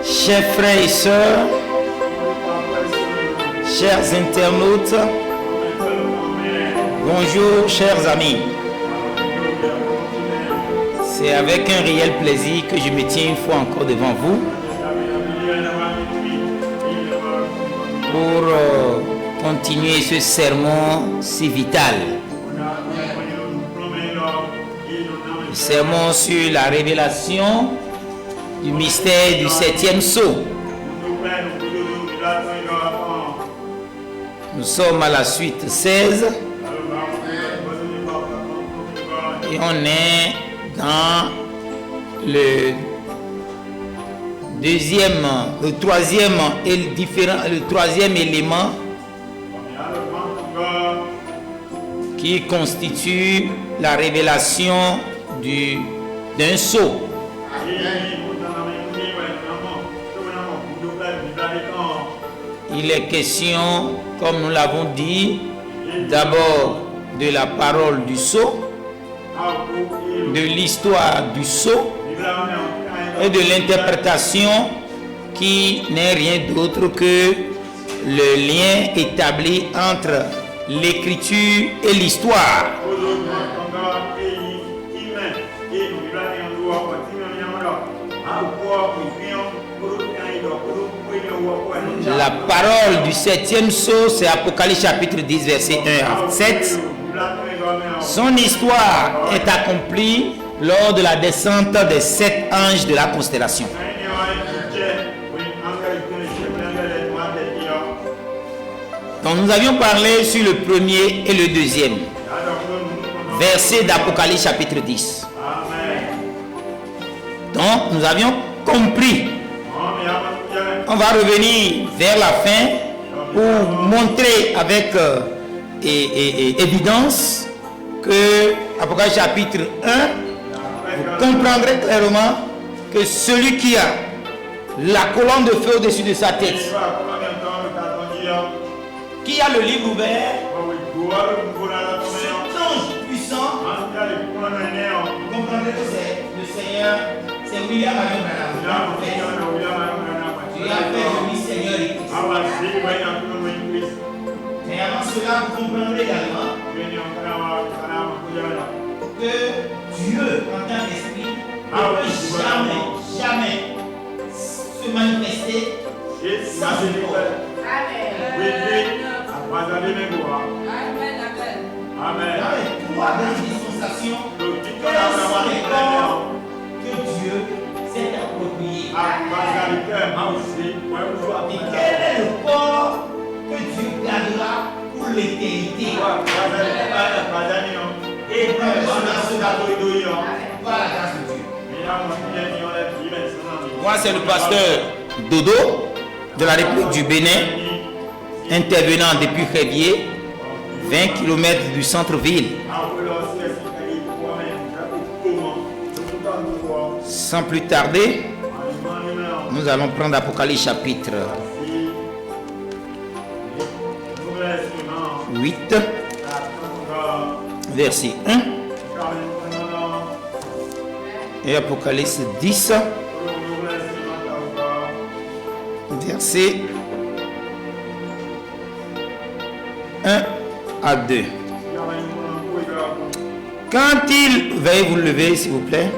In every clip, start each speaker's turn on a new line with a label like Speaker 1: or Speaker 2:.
Speaker 1: Chers frères et sœurs, chers internautes, bonjour chers amis. C'est avec un réel plaisir que je me tiens une fois encore devant vous pour continuer ce sermon si vital. Le sermon sur la révélation du mystère du 7e sceau. Nous sommes à la suite 16 et on est dans le troisième élément qui constitue la révélation d'un sceau. Il est question, comme nous l'avons dit, d'abord de la parole du sceau, de l'histoire du sceau et de l'interprétation qui n'est rien d'autre que le lien établi entre l'écriture et l'histoire. La parole du 7e sceau, c'est Apocalypse chapitre 10, verset 1 à 7. Son histoire est accomplie lors de la descente des 7 anges de la constellation. Donc nous avions parlé sur le premier et le deuxième verset d'Apocalypse chapitre 10. Donc nous avions compris. On va revenir vers la fin pour montrer avec évidence que Apocalypse chapitre 1, vous comprendrez clairement que celui qui a la colonne de feu au-dessus de sa tête, qui a le livre ouvert, cet ange puissant, vous comprendrez que c'est le Seigneur, c'est William Branham. Tu as fait de lui Seigneur et Christ. Mais avant cela, vous comprendrez également que Dieu, en tant qu'esprit, ne peut jamais se manifester sans son corps. Amen. Dans les 3 grandes dispensations, quels sont les corps que Dieu s'est approprié? Et quel est le corps que Dieu gardera pour l'éternité? Moi, c'est le pasteur Dodo de la République du Bénin, intervenant depuis Révier, 20 km du centre-ville. Sans plus tarder, nous allons prendre Apocalypse chapitre 8, verset 1, et Apocalypse 10, verset 1 à 2. Quand il, veuillez vous lever s'il vous plaît.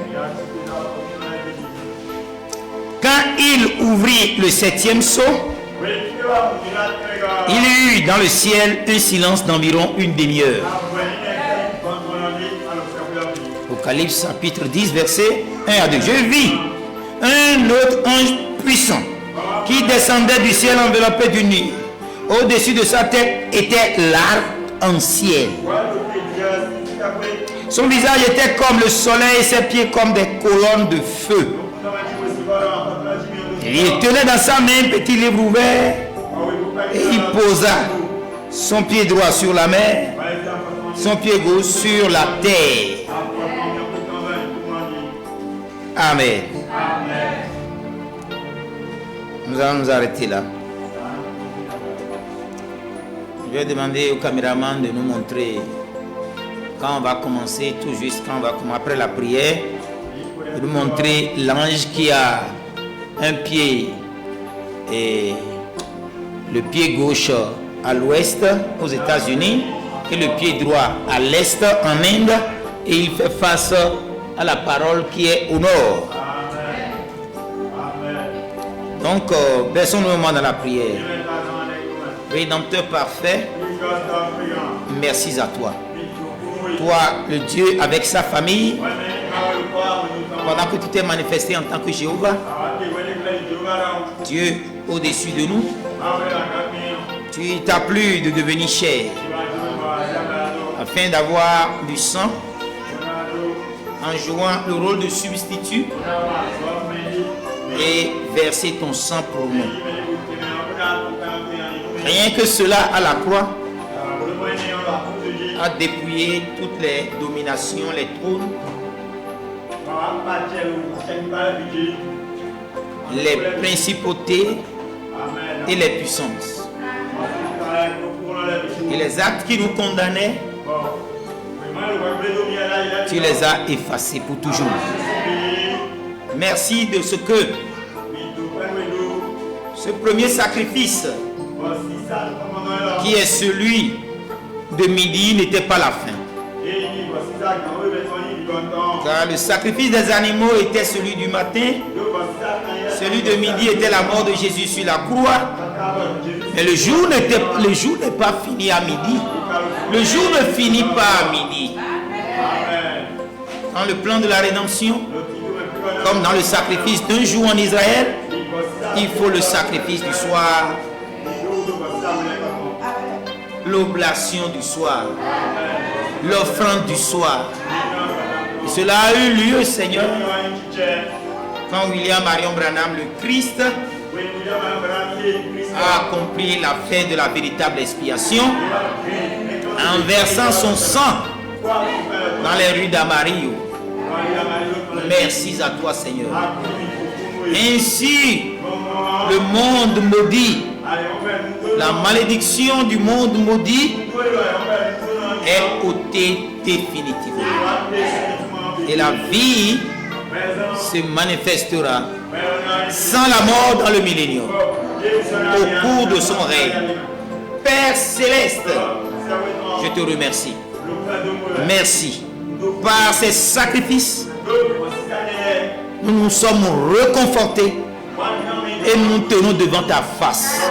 Speaker 1: Quand il ouvrit le 7e sceau, il y eut dans le ciel un silence d'environ une demi-heure. Apocalypse chapitre 10, verset 1 à 2. Je vis un autre ange puissant qui descendait du ciel enveloppé d'une nuée. Au-dessus de sa tête était l'arc-en-ciel. Son visage était comme le soleil et ses pieds comme des colonnes de feu. Il tenait dans sa main un petit livre ouvert et il posa son pied droit sur la mer, son pied gauche sur la terre. Amen. Nous allons nous arrêter là. Je vais demander au caméraman de nous montrer quand on va commencer, tout juste quand on va commencer après la prière, de nous montrer l'ange qui a
Speaker 2: un pied et le pied gauche à l'ouest aux États-Unis et le pied droit à l'est en Inde, et il fait face à la parole qui est au nord. Donc, baissons le moment dans la prière. Rédempteur parfait, merci à toi. Toi, le Dieu avec sa famille, pendant que tu t'es manifesté en tant que Jéhovah, Dieu au-dessus de nous, tu t'as plu de devenir chair afin d'avoir du sang en jouant le rôle de substitut et verser ton sang pour nous. Rien que cela à la croix a dépouillé toutes les dominations, les trônes, les principautés et les puissances. Et les actes qui nous condamnaient, tu les as effacés pour toujours. Merci de ce que ce premier sacrifice qui est celui de midi n'était pas la fin. Car le sacrifice des animaux était celui du matin, celui de midi était la mort de Jésus sur la croix. Mais le jour n'est pas fini à midi. Le jour ne finit pas à midi. Dans le plan de la rédemption, comme dans le sacrifice d'un jour en Israël, il faut le sacrifice du soir, l'oblation du soir, l'offrande du soir. Et cela a eu lieu, Seigneur, quand William Marion Branham, le Christ, a accompli la fin de la véritable expiation en versant son sang dans les rues d'Amarillo. Merci à toi, Seigneur. Ainsi, le monde maudit, la malédiction du monde maudit est ôtée définitivement. Et la vie se manifestera sans la mort dans le millénium, au cours de son règne. Père céleste, je te remercie. Merci. Par ces sacrifices, nous nous sommes reconfortés et nous tenons devant ta face.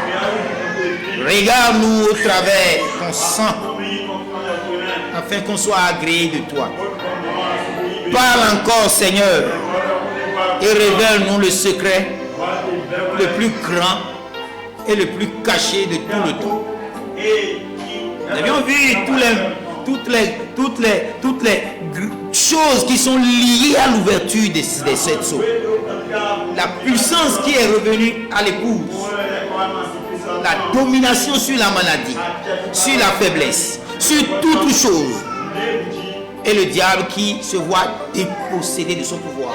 Speaker 2: Regarde-nous au travers ton sang afin qu'on soit agréé de toi. Parle encore, Seigneur, et révèle-nous le secret le plus grand et le plus caché de tout le temps. Nous avions vu toutes les choses qui sont liées à l'ouverture des sept sceaux. La puissance qui est revenue à l'épouse, la domination sur la maladie, sur la faiblesse, sur toutes choses, et le diable qui se voit dépossédé de son pouvoir.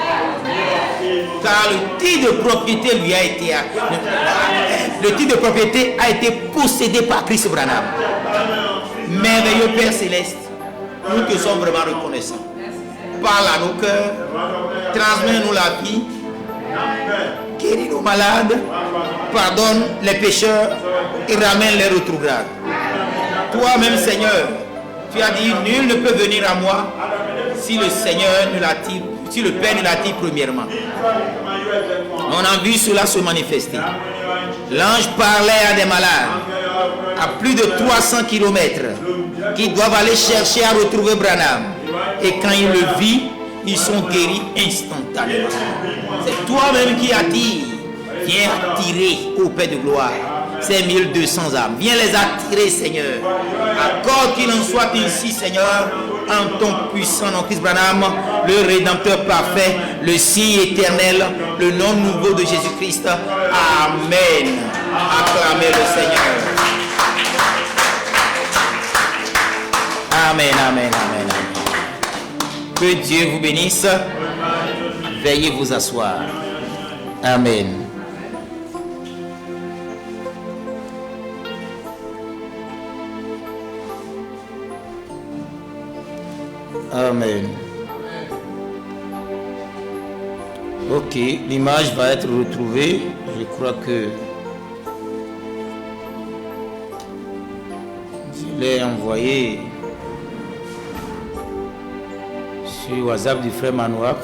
Speaker 2: Car le titre de propriété lui a été a été possédé par Christ Branham. Merveilleux Père Céleste, nous te sommes vraiment reconnaissants. Parle à nos cœurs, transmets-nous la vie, guéris nos malades, pardonne les pécheurs et ramène les rétrogrades. Toi-même, Seigneur, tu as dit, nul ne peut venir à moi si le Seigneur ne l'attire, si le Père ne l'attire premièrement. On a vu cela se manifester. L'ange parlait à des malades à plus de 300 km qui doivent aller chercher à retrouver Branham. Et quand ils le vit, ils sont guéris instantanément. C'est toi-même qui as dit, viens attirer au Père de gloire ces 1200 âmes. Viens les attirer, Seigneur. Accorde qu'il en soit ainsi, Seigneur, en ton puissant nom, Christ Branham, le Rédempteur parfait, le signe éternel, le nom nouveau de Jésus-Christ. Amen. Acclamez le Seigneur. Amen, amen, amen, amen. Que Dieu vous bénisse. Veuillez vous asseoir. Amen. Amen. Ok, l'image va être retrouvée. Je crois que je l'ai envoyé sur WhatsApp du frère Manouak.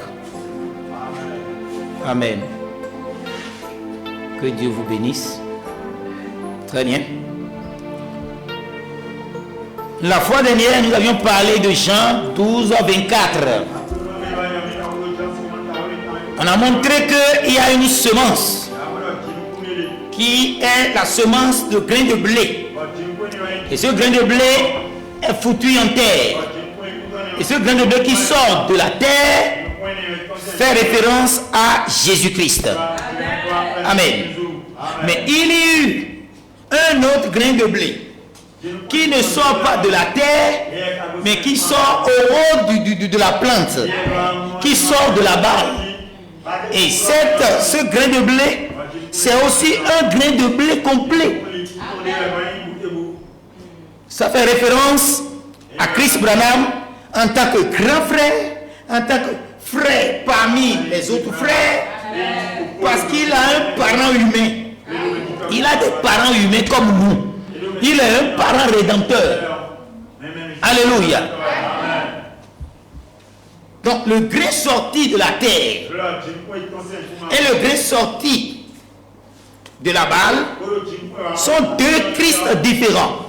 Speaker 2: Amen. Que Dieu vous bénisse. Très bien. La fois dernière, nous avions parlé de Jean 12, 24. On a montré qu'il y a une semence qui est la semence de grain de blé. Et ce grain de blé est foutu en terre. Et ce grain de blé qui sort de la terre fait référence à Jésus-Christ. Amen. Mais il y a eu un autre grain de blé qui ne sort pas de la terre, mais qui sort au haut de la plante, qui sort de la balle. Et ce grain de blé, c'est aussi un grain de blé complet. Ça fait référence à Chris Branham en tant que grand frère, en tant que frère parmi les autres frères, parce qu'il a un parent humain. Il a des parents humains comme nous. Il est un parent rédempteur. Alléluia. Donc le grain sorti de la terre et le grain sorti de la balle sont deux Christ différents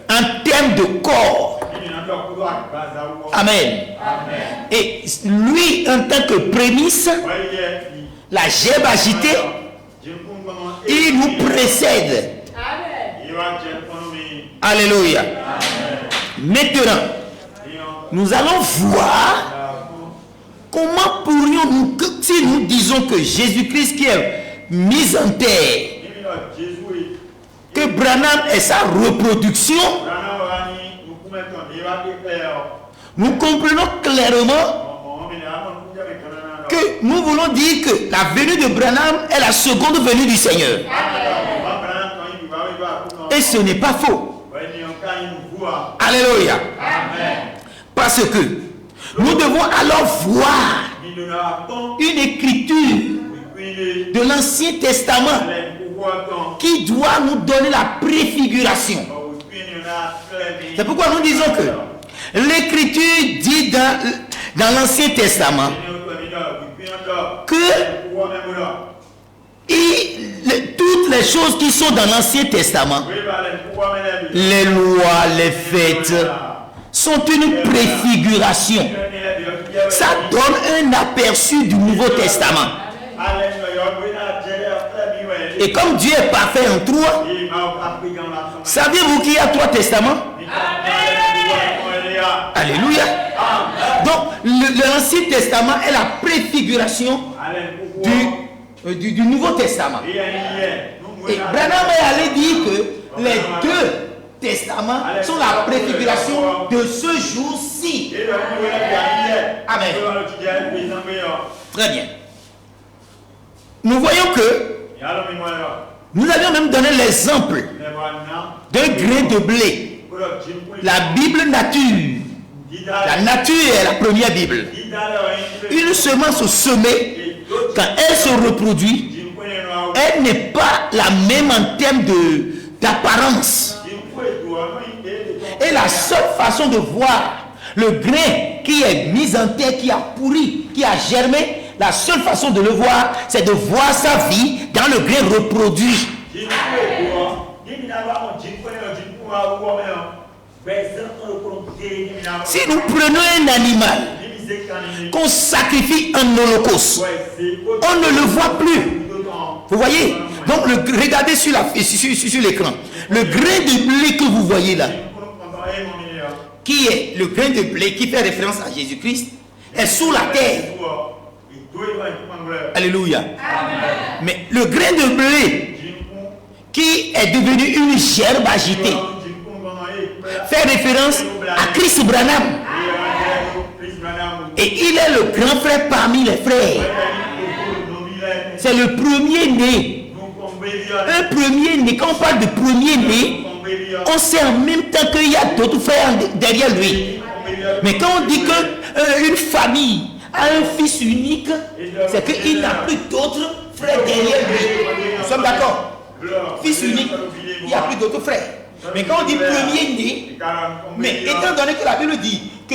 Speaker 2: en termes de corps. Amen. Et lui, en tant que prémisse, la gerbe agitée, il nous précède. Alléluia. Maintenant, nous allons voir comment pourrions-nous, si nous disons que Jésus-Christ qui est mis en terre, que Branham est sa reproduction, nous comprenons clairement que nous voulons dire que la venue de Branham est la seconde venue du Seigneur. Et ce n'est pas faux. Alléluia. Parce que nous devons alors voir une écriture de l'Ancien Testament qui doit nous donner la préfiguration. C'est pourquoi nous disons que l'écriture dit dans l'Ancien Testament que toutes les choses qui sont dans l'Ancien Testament, les lois, les fêtes, sont une préfiguration. Ça donne un aperçu du Nouveau Testament. Et comme Dieu est parfait en trois, saviez-vous qu'il y a trois testaments? Alléluia. Donc l'Ancien Testament est la préfiguration du Nouveau Testament. Et Branham est allé dire que les deux testaments sont la préfiguration de ce jour-ci. Amen. Très bien. Nous voyons que nous avions même donné l'exemple d'un grain de blé. La Bible nature. La nature est la première Bible. Une semence semée, quand elle se reproduit, elle n'est pas la même en termes d'apparence. Et la seule façon de voir le grain qui est mis en terre, qui a pourri, qui a germé, la seule façon de le voir, c'est de voir sa vie dans le grain reproduit. Si nous prenons un animal qu'on sacrifie en holocauste, on ne le voit plus. Vous voyez? Donc regardez sur l'écran. Le grain de blé que vous voyez là, qui est le grain de blé qui fait référence à Jésus-Christ, est sous la terre. Alléluia. Mais le grain de blé qui est devenu une gerbe agitée fait référence à Chris Branham. Et il est le grand frère parmi les frères. C'est le premier né. Un premier né, quand on parle de premier né, on sait en même temps qu'il y a d'autres frères derrière lui. Mais quand on dit qu'une famille a un fils unique, c'est qu'il n'a plus d'autres frères derrière lui. Nous sommes d'accord? Fils unique, il n'y a plus d'autres frères. Mais quand on dit premier-né, mais étant donné que la Bible dit que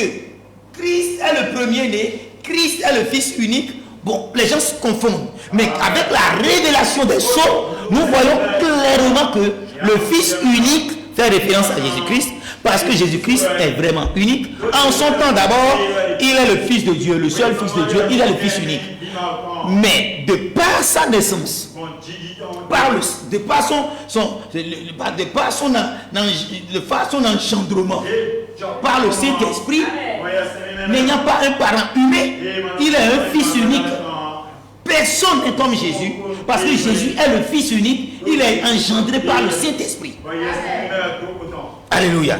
Speaker 2: Christ est le premier-né, Christ est le fils unique, bon, les gens se confondent. Mais avec la révélation des sceaux, nous voyons clairement que le fils unique fait référence à Jésus-Christ, parce que Jésus-Christ est vraiment unique. En son temps d'abord, il est le fils de Dieu, le seul fils de Dieu, il est le fils unique. Mais de par sa naissance, de par son engendrement, par le Saint-Esprit, n'ayant pas un parent humain, il est un fils unique. Personne n'est comme Jésus, parce que Jésus est le fils unique, il est engendré par le Saint-Esprit. Alléluia.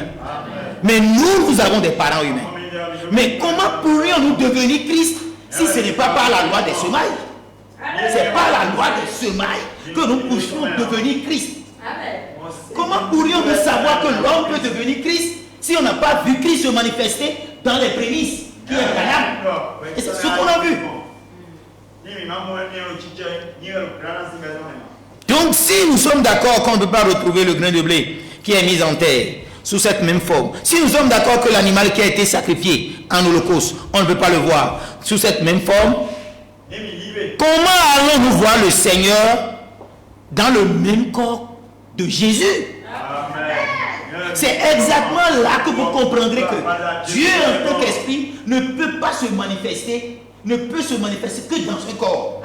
Speaker 2: Mais nous avons des parents humains. Mais comment pourrions-nous devenir Christ si ce n'est pas par la loi des semailles? C'est par la loi des semailles que nous pouvons devenir Christ. Comment pourrions-nous savoir que l'homme peut devenir Christ si on n'a pas vu Christ se manifester dans les prémices qui est Canaan? Et c'est ce qu'on a vu. Donc si nous sommes d'accord qu'on ne peut pas retrouver le grain de blé qui est mis en terre sous cette même forme, si nous sommes d'accord que l'animal qui a été sacrifié en holocauste, on ne peut pas le voir sous cette même forme, comment allons-nous voir le Seigneur dans le même corps de Jésus? C'est exactement là que vous comprendrez que Dieu en tant qu'esprit ne peut pas se manifester, ne peut se manifester que dans ce corps.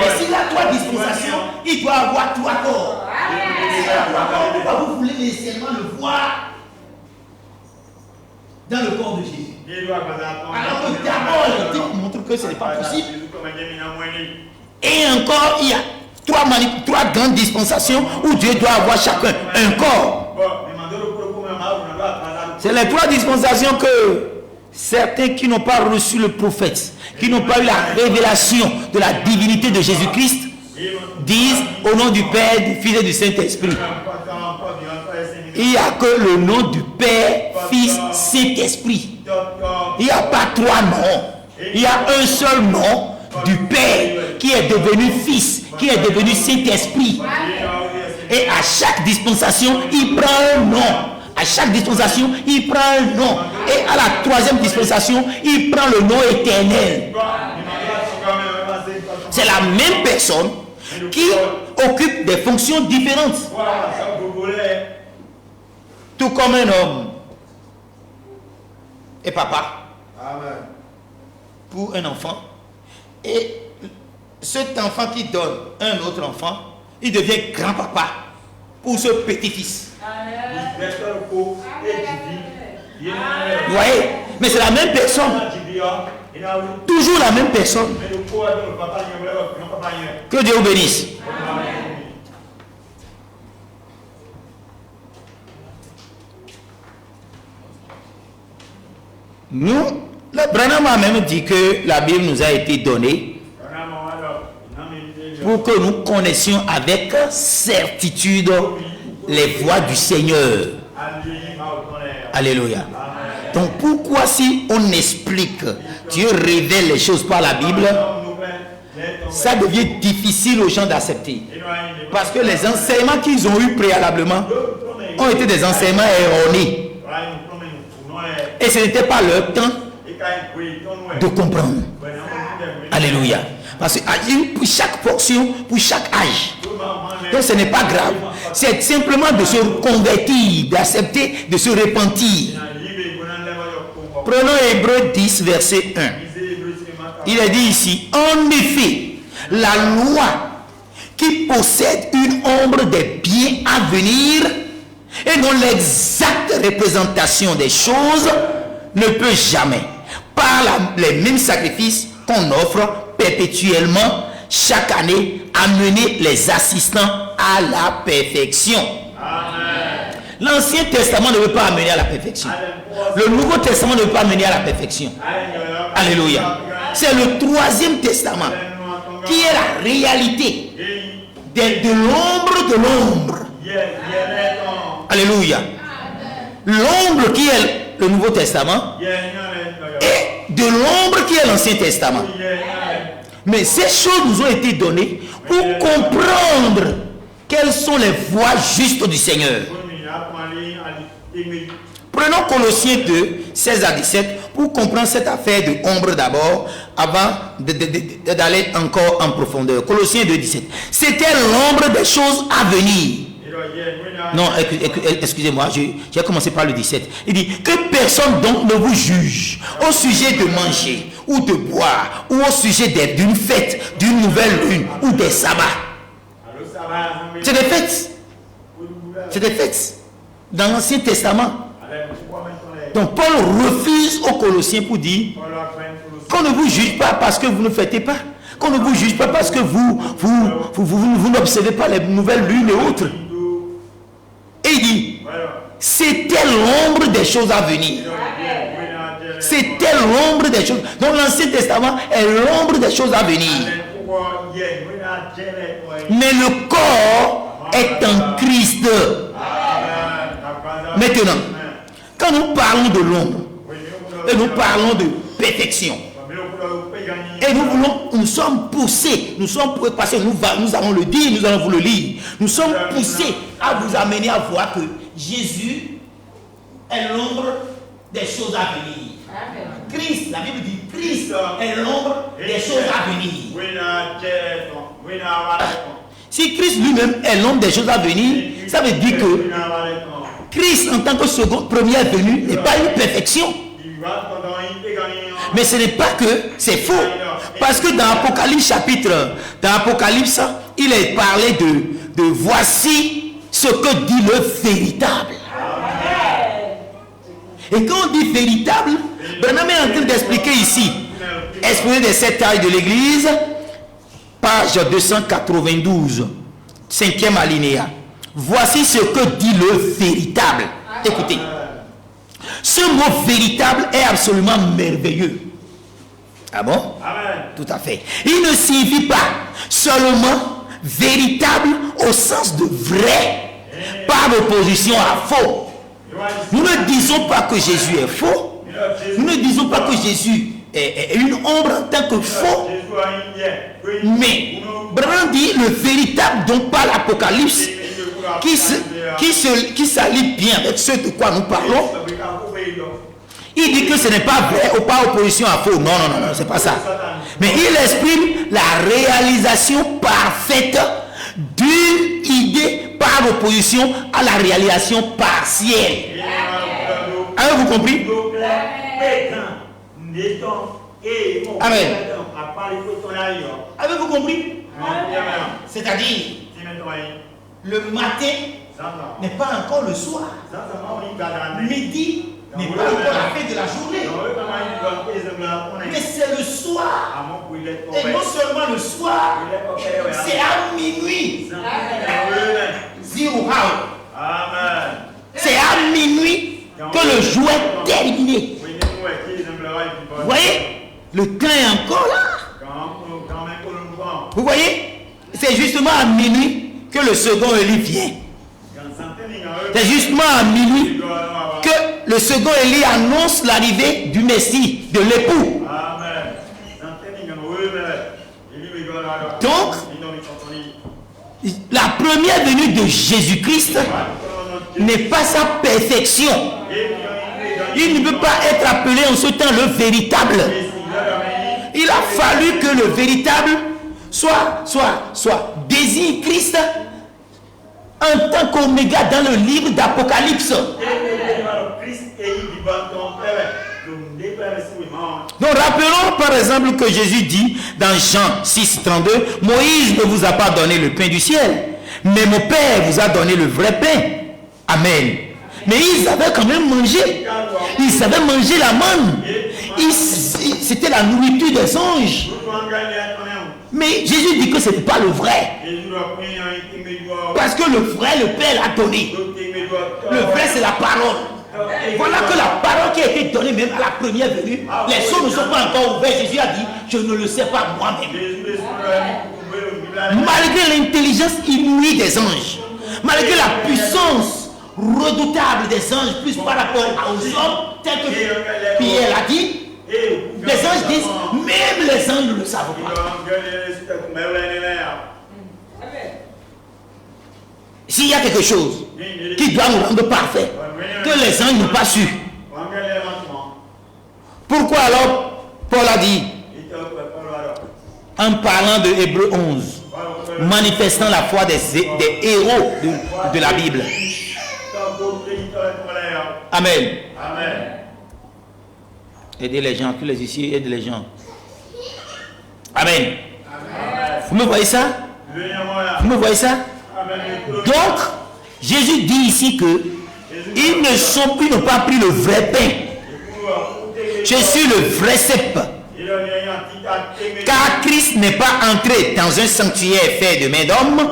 Speaker 2: Et s'il a 3 dispensations, il doit avoir 3 corps. Pourquoi vous voulez nécessairement le voir dans le corps de Jésus? Alors que d'abord les textes montrent que ce n'est pas possible. Et encore, il y a 3 grandes dispensations où Dieu doit avoir chacun un corps. C'est les 3 dispensations que certains qui n'ont pas reçu le prophète, qui n'ont pas eu la révélation de la divinité de Jésus-Christ, disent au nom du Père, du Fils et du Saint-Esprit. Il n'y a que le nom du Père, Fils, Saint-Esprit. Il n'y a pas 3 noms. Il y a un seul nom du Père qui est devenu Fils, qui est devenu Saint-Esprit. Et à chaque dispensation, il prend un nom. À chaque dispensation, il prend un nom. Et à la 3e dispensation, il prend le nom éternel. C'est la même personne qui occupe des fonctions différentes. Tout comme un homme et papa pour un enfant. Et cet enfant qui donne un autre enfant, il devient grand-papa pour ce petit-fils. Vous voyez? Mais c'est la même personne. Toujours la même personne. Que Dieu vous bénisse. Nous, le Branham a même dit que la Bible nous a été donnée pour que nous connaissions avec certitude les voies du Seigneur. Alléluia. Donc pourquoi si on explique, Dieu révèle les choses par la Bible, ça devient difficile aux gens d'accepter. Parce que les enseignements qu'ils ont eus préalablement ont été des enseignements erronés. Et ce n'était pas leur temps de comprendre. Alléluia. Parce que pour chaque portion, pour chaque âge. Donc ce n'est pas grave. C'est simplement de se convertir, d'accepter, de se repentir. Prenons Hébreux 10, verset 1. Il est dit ici, en effet, la loi qui possède une ombre des biens à venir et non l'exacte représentation des choses ne peut jamais, par les mêmes sacrifices qu'on offre perpétuellement chaque année, amener les assistants à la perfection. L'Ancien Testament ne veut pas amener à la perfection. Le Nouveau Testament ne veut pas amener à la perfection. Alléluia. C'est le 3e Testament qui est la réalité de l'ombre de l'ombre. Alléluia. L'ombre qui est le Nouveau Testament est de de l'ombre qui est l'Ancien Testament. Mais ces choses nous ont été données pour comprendre quelles sont les voies justes du Seigneur. Prenons Colossiens 2, 16 à 17 pour comprendre cette affaire de ombre d'abord, avant d'aller encore en profondeur. Colossiens 2, 17. C'était l'ombre des choses à venir. Non, excusez-moi, j'ai commencé par le 17. Il dit que personne donc ne vous juge au sujet de manger ou de boire ou au sujet d'une fête, d'une nouvelle lune ou des sabbats. C'est des fêtes. C'est des fêtes dans l'Ancien Testament. Donc Paul refuse aux Colossiens pour dire qu'on ne vous juge pas parce que vous ne fêtez pas. Qu'on ne vous juge pas parce que vous n'observez pas les nouvelles lunes et autres. Et il dit, c'était l'ombre des choses à venir. C'était l'ombre des choses. Donc l'Ancien Testament est l'ombre des choses à venir. Mais le corps est en Christ. Maintenant, quand nous parlons de l'ombre, et nous parlons de perfection, et nous sommes poussés, parce que nous allons le dire, nous allons vous le lire, nous sommes poussés à vous amener à voir que Jésus est l'ombre des choses à venir. Christ, la Bible dit, Christ est l'ombre des choses à venir. Si Christ lui-même est l'ombre des choses à venir, ça veut dire que Christ en tant que première venue n'est pas une perfection. Mais ce n'est pas que c'est faux. Parce que dans Apocalypse, il est parlé de voici ce que dit le véritable. Et quand on dit véritable, Branham est en train d'expliquer ici, exposé des 7 tailles de l'église, page 292, 5e alinéa. Voici ce que dit le véritable. Écoutez. Ce mot véritable est absolument merveilleux. Ah bon? Amen. Tout à fait. Il ne signifie pas seulement véritable au sens de vrai, par opposition à faux. Nous ne disons pas que Jésus est faux. Nous ne disons pas que Jésus est une ombre en tant que faux. Mais Branham dit le véritable dont parle l'Apocalypse, qui s'allie bien avec ce de quoi nous parlons. Il dit que ce n'est pas vrai ou pas opposition à faux. Non, c'est pas ça. Mais il exprime la réalisation parfaite d'une idée par opposition à la réalisation partielle. Avez-vous compris? Amen. Avez-vous compris? C'est-à-dire, le matin n'est pas encore le soir. Midi n'est pas encore la fin de la journée. Mais c'est le soir. Et non seulement le soir, c'est à minuit. C'est à minuit que le jour est terminé. Vous voyez? Le temps est encore là. Vous voyez? C'est justement à minuit que le second Élie vient. C'est justement à minuit que le second Élie annonce l'arrivée du Messie, de l'époux. Donc, la première venue de Jésus-Christ n'est pas sa perfection. Il ne peut pas être appelé en ce temps le véritable. Il a fallu que le véritable soit désigne Christ en tant qu'oméga dans le livre d'Apocalypse. Donc rappelons par exemple que Jésus dit dans Jean 6, 32, Moïse ne vous a pas donné le pain du ciel, mais mon Père vous a donné le vrai pain. Amen. Mais ils avaient quand même mangé. Ils savaient manger la manne. C'était la nourriture des anges. Mais Jésus dit que ce n'est pas le vrai. Parce que le vrai, le Père l'a donné. Le vrai, c'est la parole. Voilà que la parole qui a été donnée même à la première venue, les cieux ne sont pas encore ouverts. Jésus a dit, je ne le sais pas moi-même. Malgré l'intelligence inouïe des anges, malgré la puissance redoutable des anges, plus par rapport aux hommes, tel que Pierre l'a dit, Les anges disent, même les anges ne le savent pas. S'il y a quelque chose qui doit nous rendre parfaits, que les anges n'ont pas su, pourquoi alors Paul a dit, en parlant de Hébreux 11, manifestant la foi des héros de la Bible. Amen. Aidez les gens, tous les ici, aidez les gens. Amen. Vous me voyez ça? Vous me voyez ça? Donc, Jésus dit ici que ils n'ont pas pris le vrai pain. Je suis le vrai cep. Car Christ n'est pas entré dans un sanctuaire fait de main d'homme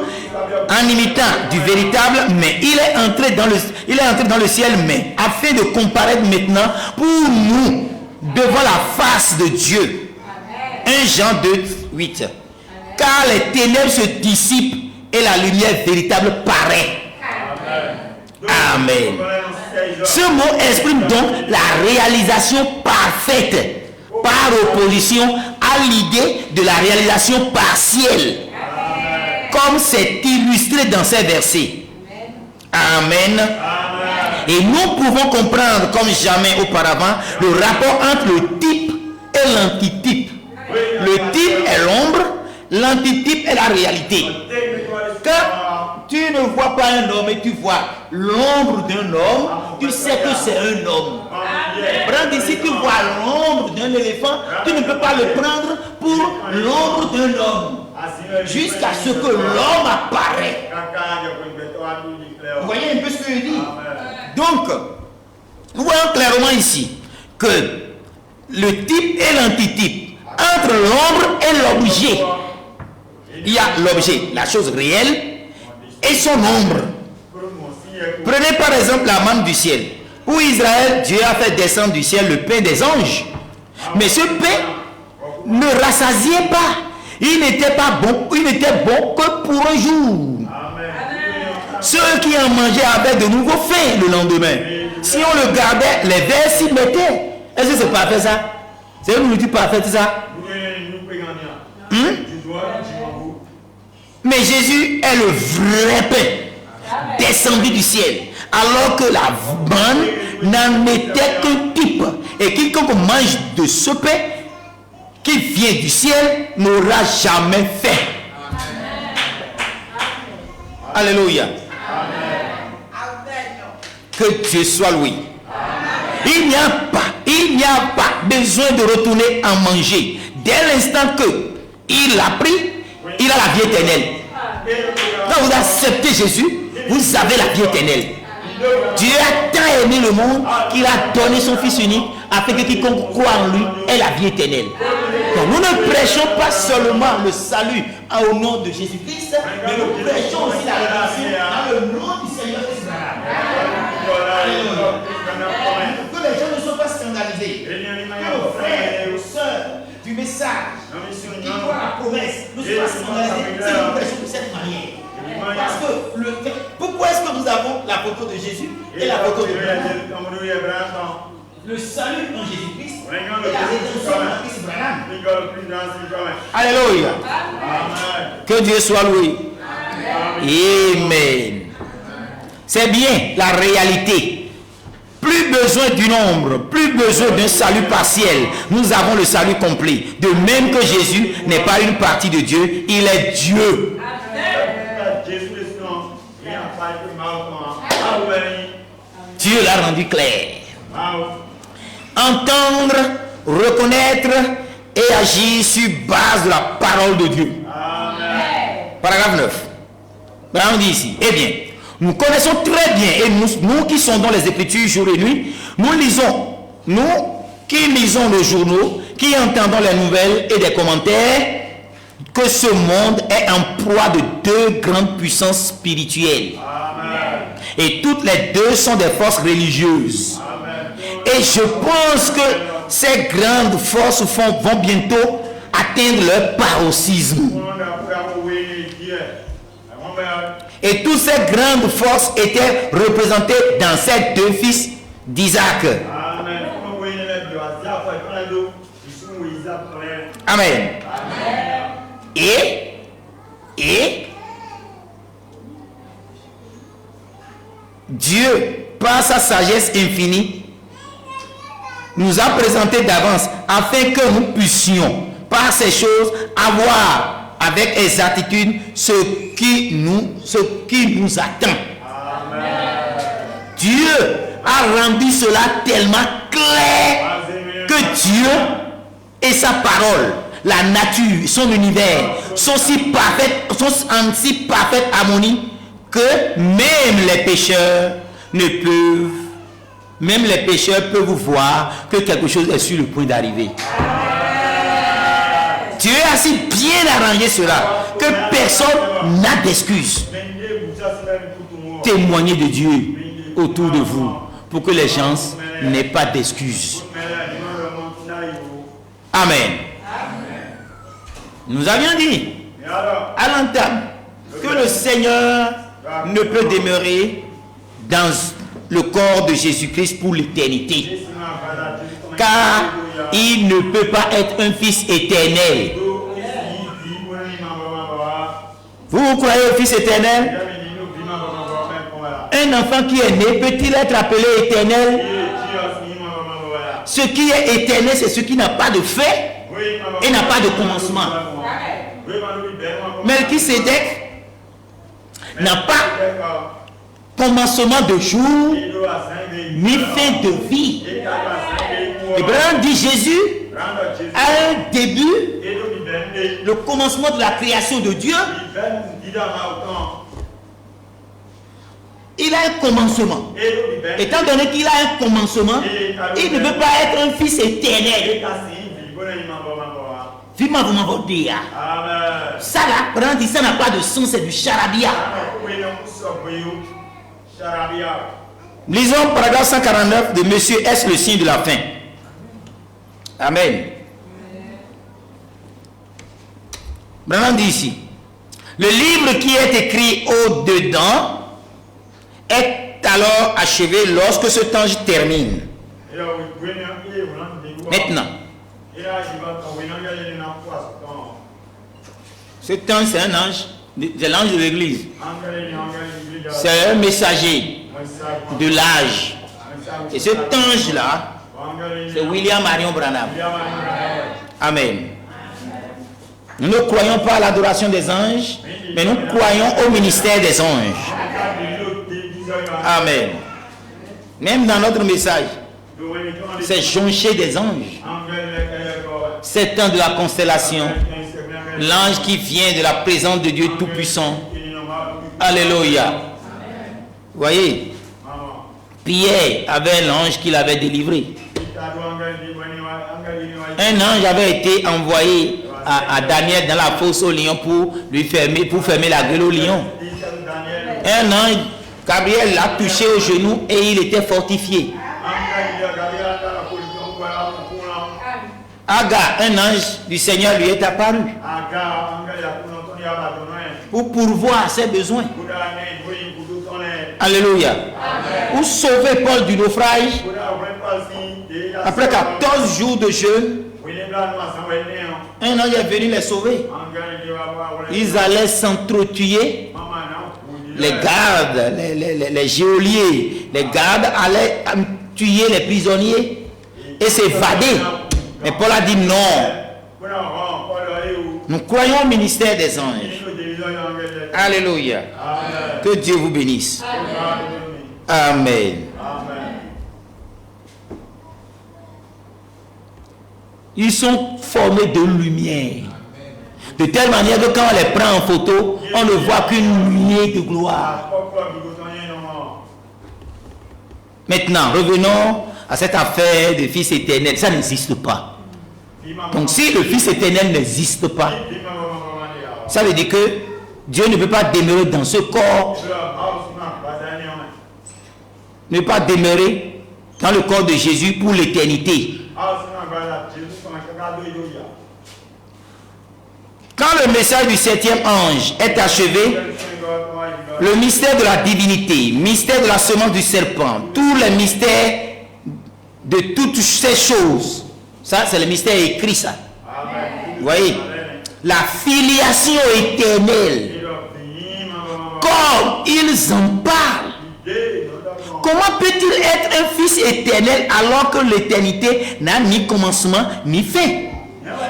Speaker 2: en imitant du véritable, mais il est entré dans le ciel, mais afin de comparaître maintenant pour nous devant la face de Dieu. 1 Jean 2, 8. Car les ténèbres se dissipent et la lumière véritable paraît. Amen. Ce mot exprime donc la réalisation parfaite par opposition à l'idée de la réalisation partielle, comme c'est illustré dans ces versets. Amen. Et nous pouvons comprendre comme jamais auparavant le rapport entre le type et l'antitype. Le type est l'ombre, l'antitype est la réalité. Quand tu ne vois pas un homme et tu vois l'ombre d'un homme, tu sais que c'est un homme. Prends ici, tu vois l'ombre d'un éléphant, tu ne peux pas le prendre pour l'ombre d'un homme. Jusqu'à ce que l'homme apparaît. Vous voyez un peu ce que je dis? Donc, nous voyons clairement ici que le type et l'antitype, entre l'ombre et l'objet, il y a l'objet, la chose réelle, et son ombre. Prenez par exemple la manne du ciel. Pour Israël, Dieu a fait descendre du ciel le pain des anges. Mais ce pain ne rassasiait pas. Il n'était pas bon, il n'était bon que pour un jour. Ceux qui en mangeaient avaient de nouveau faim le lendemain. Si on le gardait, les vers s'y mettaient. Est-ce que c'est parfait ça? C'est une nourriture parfaite ça? Mais Jésus est le vrai pain descendu du ciel. Alors que la manne n'en était qu'un type. Et quiconque mange de ce pain qui vient du ciel n'aura jamais faim. Alléluia. Que Dieu soit loué. Il n'y a pas besoin de retourner en manger. Dès l'instant que il l'a pris, il a la vie éternelle. Quand vous acceptez Jésus, vous avez la vie éternelle. Dieu a tant aimé le monde qu'il a donné son Fils unique afin que quiconque croit en lui ait la vie éternelle. Donc nous ne prêchons pas seulement le salut au nom de Jésus-Christ, mais nous prêchons aussi la rédemption dans le nom du Seigneur Jésus. Que les gens ne soient pas scandalisés. Que nos frères et nos soeurs du message qui croient la promesse ne soient pas scandalisés si nous prêchons de cette manière. Parce que pourquoi est-ce que nous avons la photo de Jésus et la photo de Branham? Le salut en Jésus-Christ et la rédemption en Christ Branham. Alléluia. Que Dieu soit loué. Amen. C'est bien la réalité. Plus besoin du nombre, plus besoin d'un salut partiel. Nous avons le salut complet. De même que Jésus n'est pas une partie de Dieu, il est Dieu. Dieu l'a rendu clair. Entendre, reconnaître et agir sur base de la parole de Dieu. Amen. Paragraphe 9. On dit ici, eh bien, nous connaissons très bien, et nous qui sommes dans les Écritures jour et nuit, nous qui lisons les journaux, qui entendons les nouvelles et des commentaires, que ce monde est en proie de deux grandes puissances spirituelles. Amen. Et toutes les deux sont des forces religieuses. Amen. Et je pense que ces grandes forces vont bientôt atteindre leur paroxysme. Et toutes ces grandes forces étaient représentées dans ces deux fils d'Isaac. Amen. Et Dieu, par sa sagesse infinie, nous a présenté d'avance afin que nous puissions, par ces choses, avoir avec exactitude ce qui nous attend. Amen. Dieu a rendu cela tellement clair que Dieu et sa parole, la nature, son univers sont en si parfaite harmonie que même les pécheurs peuvent voir que quelque chose est sur le point d'arriver. Dieu a si bien arrangé cela que personne n'a d'excuse. Témoignez de Dieu autour de vous pour que les gens n'aient pas d'excuses. Amen. Nous avions dit à l'entame que le Seigneur ne peut demeurer dans le corps de Jésus-Christ pour l'éternité, car il ne peut pas être un fils éternel. Vous croyez au fils éternel? Un enfant qui est né peut-il être appelé éternel? Ce qui est éternel, c'est ce qui n'a pas de fait et n'a pas de commencement. Melchisédek n'a pas commencement de jour ni fin de vie. Abraham dit Jésus a un début, le commencement de la création de Dieu. Il a un commencement. Étant donné qu'il a un commencement, il ne peut pas être un fils éternel. Ça là, dit ça n'a pas de sens, c'est du charabia. Lisons paragraphe 149 de Monsieur S. le signe de la fin. Amen. Branham dit ici, le livre qui est écrit au-dedans est alors achevé lorsque cet ange termine. Maintenant, cet ange, c'est un ange, c'est l'ange de l'église. C'est un messager de l'âge. Et cet ange-là, c'est William Marion Branham. Amen. Nous ne croyons pas à l'adoration des anges, mais nous croyons au ministère des anges. Amen. Même dans notre message, c'est jonché des anges. C'est un de la constellation. L'ange qui vient de la présence de Dieu Tout-Puissant. Alléluia. Vous voyez, Pierre avait l'ange qui l'avait délivré. Un ange avait été envoyé à Daniel dans la fosse au lion pour fermer la gueule au lion. Un ange, Gabriel l'a touché au genou et il était fortifié. Agar, un ange du Seigneur lui est apparu pour pourvoir ses besoins. Alléluia. Pour sauver Paul du naufrage, après 14 jours de jeûne, un ange est venu les sauver. Ils allaient s'entretuer. Les gardes, les geôliers, les gardes allaient tuer les prisonniers et s'évader. Mais Paul a dit non. Nous croyons au ministère des anges. Alléluia. Que Dieu vous bénisse. Amen. Ils sont formés de lumière. De telle manière que quand on les prend en photo, on ne voit qu'une nuée de gloire. Maintenant, revenons à cette affaire de Fils éternel. Ça n'existe pas. Donc si le Fils éternel n'existe pas, ça veut dire que Dieu ne peut pas demeurer dans ce corps, ne peut pas demeurer dans le corps de Jésus pour l'éternité. Quand le message du 7e ange est achevé, le mystère de la divinité, mystère de la semence du serpent, tous les mystères de toutes ces choses, ça c'est le mystère écrit ça. Voyez, la filiation éternelle, comme ils en parlent. Comment peut-il être un fils éternel alors que l'éternité n'a ni commencement ni fin?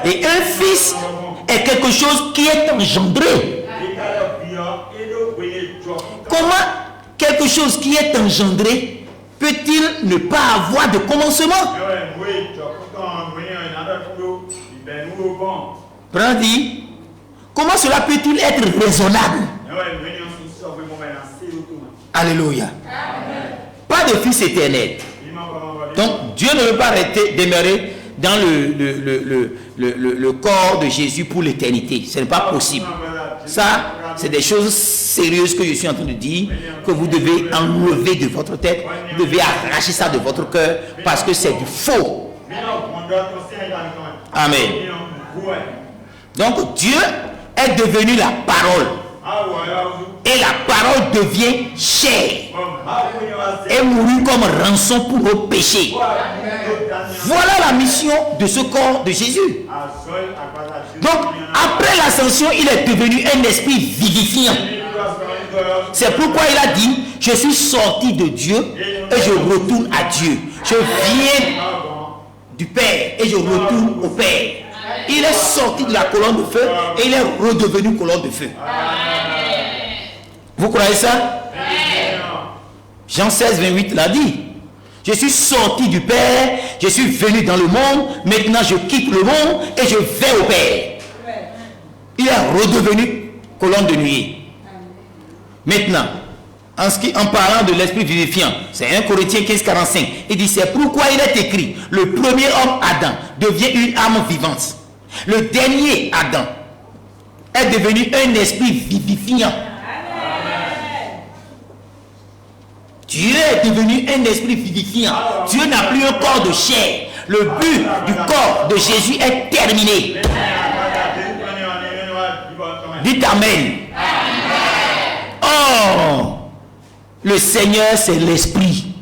Speaker 2: Et un fils est quelque chose qui est engendré. Comment quelque chose qui est engendré peut-il ne pas avoir de commencement? Brandi, comment cela peut-il être raisonnable? Alléluia. Pas de fils éternel. Donc Dieu ne veut pas demeurer dans le corps de Jésus pour l'éternité. Ce n'est pas possible. Ça, c'est des choses sérieuses que je suis en train de dire, que vous devez enlever de votre tête. Vous devez arracher ça de votre cœur parce que c'est du faux. Amen. Donc Dieu est devenu la parole. Et la parole devient chair et mourut comme rançon pour nos péchés. Voilà la mission de ce corps de Jésus. Donc après l'ascension, il est devenu un esprit vivifiant. C'est pourquoi il a dit: je suis sorti de Dieu et je retourne à Dieu. Je viens du Père et je retourne au Père. Il est sorti de la colonne de feu et il est redevenu colonne de feu. Vous croyez ça? Jean 16, 28 l'a dit. Je suis sorti du Père, je suis venu dans le monde, maintenant je quitte le monde et je vais au Père. Il est redevenu colonne de nuée. Maintenant, en parlant de l'esprit vivifiant, c'est 1 Corinthiens 15, 45. Il dit: c'est pourquoi il est écrit, le premier homme Adam devient une âme vivante. Le dernier Adam est devenu un esprit vivifiant. Dieu est devenu un esprit vivifiant. Dieu n'a plus un corps de chair. Le but du corps de Jésus est terminé. Dites Amen. Oh, le Seigneur, c'est l'esprit.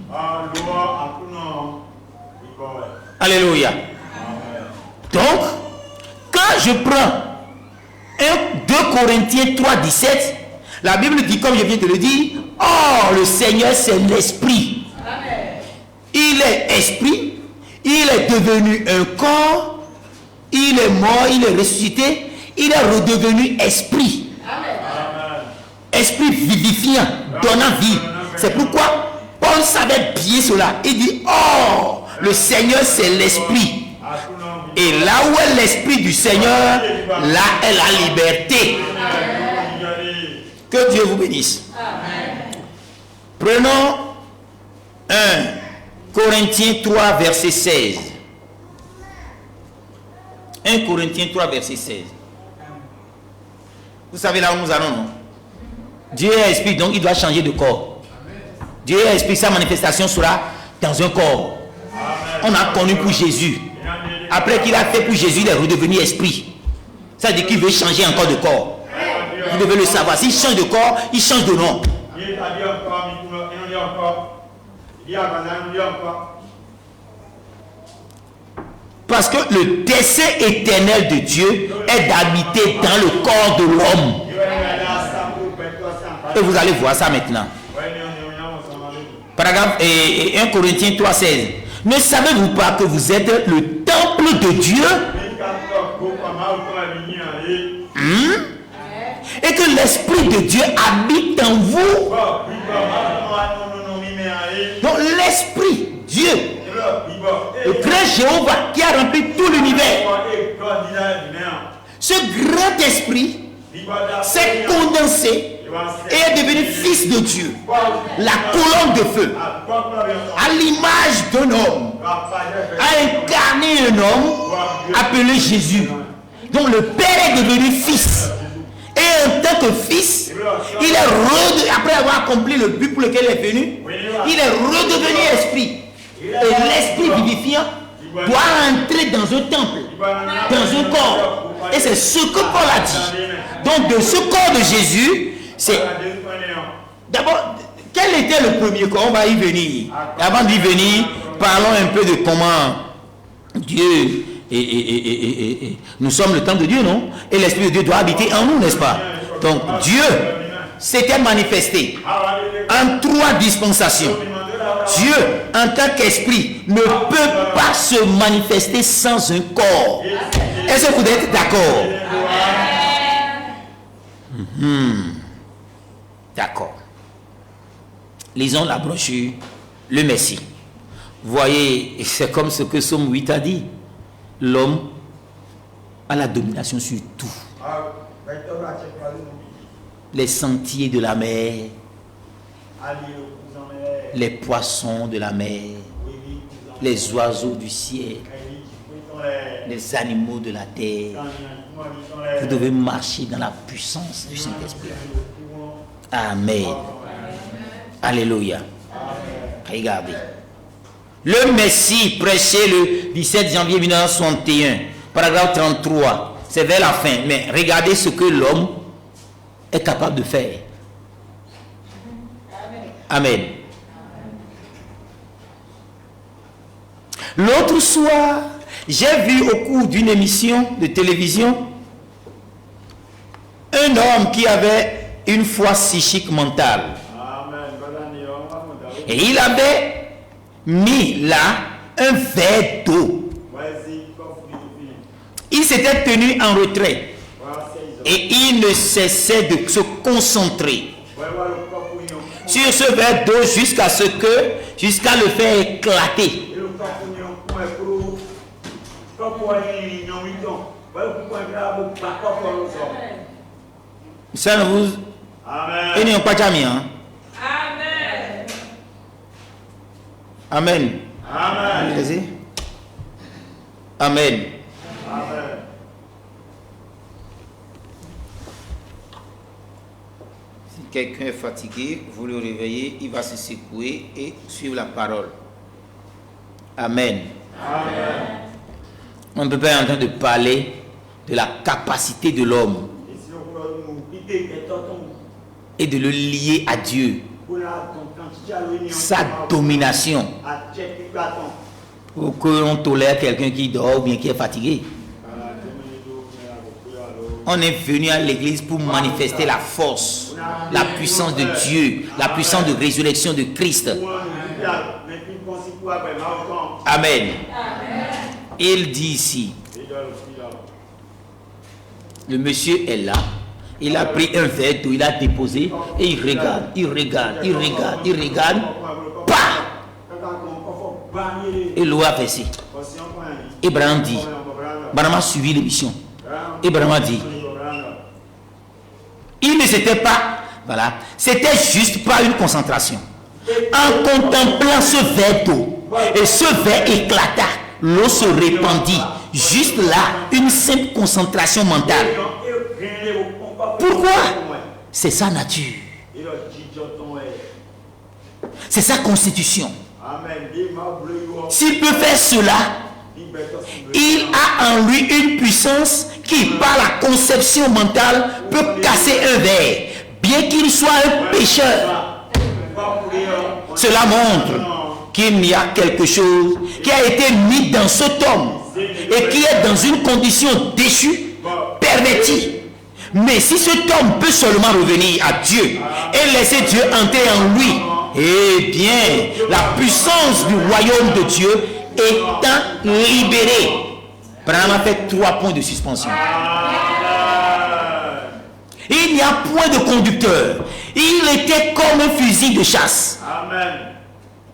Speaker 2: Alléluia. Donc, quand je prends 2 Corinthiens 3, 17, la Bible dit, comme je viens de le dire, oh, le Seigneur, c'est l'esprit. Il est esprit, il est devenu un corps, il est mort, il est ressuscité, il est redevenu esprit. Esprit vivifiant, donnant vie. C'est pourquoi Paul savait bien cela. Il dit: oh, le Seigneur, c'est l'esprit. Et là où est l'esprit du Seigneur, là est la liberté. Que Dieu vous bénisse. Prenons 1 Corinthiens 3, verset 16. 1 Corinthiens 3, verset 16. Vous savez là où nous allons, non? Dieu est esprit, donc il doit changer de corps. Dieu est esprit, sa manifestation sera dans un corps. On a connu pour Jésus. Après qu'il a fait pour Jésus, il est redevenu esprit. Ça veut dire qu'il veut changer encore de corps. Vous devez le savoir. S'il change de corps, il change de nom. Parce que le dessein éternel de Dieu est d'habiter dans le corps de l'homme. Et vous allez voir ça maintenant. Paragraphe 1 Corinthiens 3, 16. Ne savez-vous pas que vous êtes le temple de Dieu? Et que l'esprit de Dieu habite en vous. Donc l'esprit, Dieu, le grand Jéhovah qui a rempli tout l'univers, ce grand esprit s'est condensé et est devenu fils de Dieu, la colonne de feu, à l'image d'un homme, a incarné un homme appelé Jésus. Donc le Père est devenu fils. Et en tant que fils, il est après avoir accompli le but pour lequel il est venu, il est redevenu esprit. Et l'esprit vivifiant doit entrer dans un temple, dans un corps. Et c'est ce que Paul a dit. Donc de ce corps de Jésus, c'est... D'abord, quel était le premier corps? On va y venir. Avant d'y venir, parlons un peu de comment Dieu Et nous sommes le temple de Dieu, non? Et l'Esprit de Dieu doit habiter en nous, n'est-ce pas? Donc Dieu s'était manifesté en 3 dispensations. Dieu, en tant qu'esprit, ne peut pas se manifester sans un corps. Est-ce que vous êtes d'accord? D'accord. Lisons la brochure, le Messie. Vous voyez, c'est comme ce que Somme 8 a dit. L'homme a la domination sur tout. Les sentiers de la mer, les poissons de la mer, les oiseaux du ciel, les animaux de la terre. Vous devez marcher dans la puissance du Saint-Esprit. Amen. Alléluia. Regardez. Le Messie prêché le 17 janvier 1961, paragraphe 33. C'est vers la fin. Mais regardez ce que l'homme est capable de faire. Amen. L'autre soir, j'ai vu au cours d'une émission de télévision un homme qui avait une foi psychique mentale. Et il avait mis là un verre d'eau. Il s'était tenu en retrait et il ne cessait de se concentrer sur ce verre d'eau jusqu'à le faire éclater. Ça ne vous... Amen. Amen. Amen. Amen. Si quelqu'un est fatigué, vous le réveillez, il va se secouer et suivre la parole. Amen. Amen. On ne peut pas être en train de parler de la capacité de l'homme et de le lier à Dieu. Sa domination. Pour que l'on tolère quelqu'un qui dort ou bien qui est fatigué. On est venu à l'église pour manifester la force, la puissance de Dieu, la puissance de résurrection de Christ. Amen. Il dit ici, le monsieur est là, il a pris un verre d'eau, il a déposé et il regarde, pas. Et l'eau a versé. Abraham dit, Abraham a suivi l'émission. Abraham a dit, il ne s'était pas, voilà, c'était juste pas une concentration. En contemplant ce verre d'eau, et ce verre éclata, l'eau se répandit. Juste là, une simple concentration mentale. Pourquoi? C'est sa nature. C'est sa constitution. S'il peut faire cela, il a en lui une puissance qui, par la conception mentale, peut casser un verre, bien qu'il soit un pécheur. Cela montre qu'il y a quelque chose qui a été mis dans cet homme et qui est dans une condition déchue, pervertie. Mais si cet homme peut seulement revenir à Dieu et laisser Dieu entrer en lui, eh bien, la puissance du royaume de Dieu étant libérée. Abraham a fait 3 points de suspension. Il n'y a point de conducteur. Il était comme un fusil de chasse.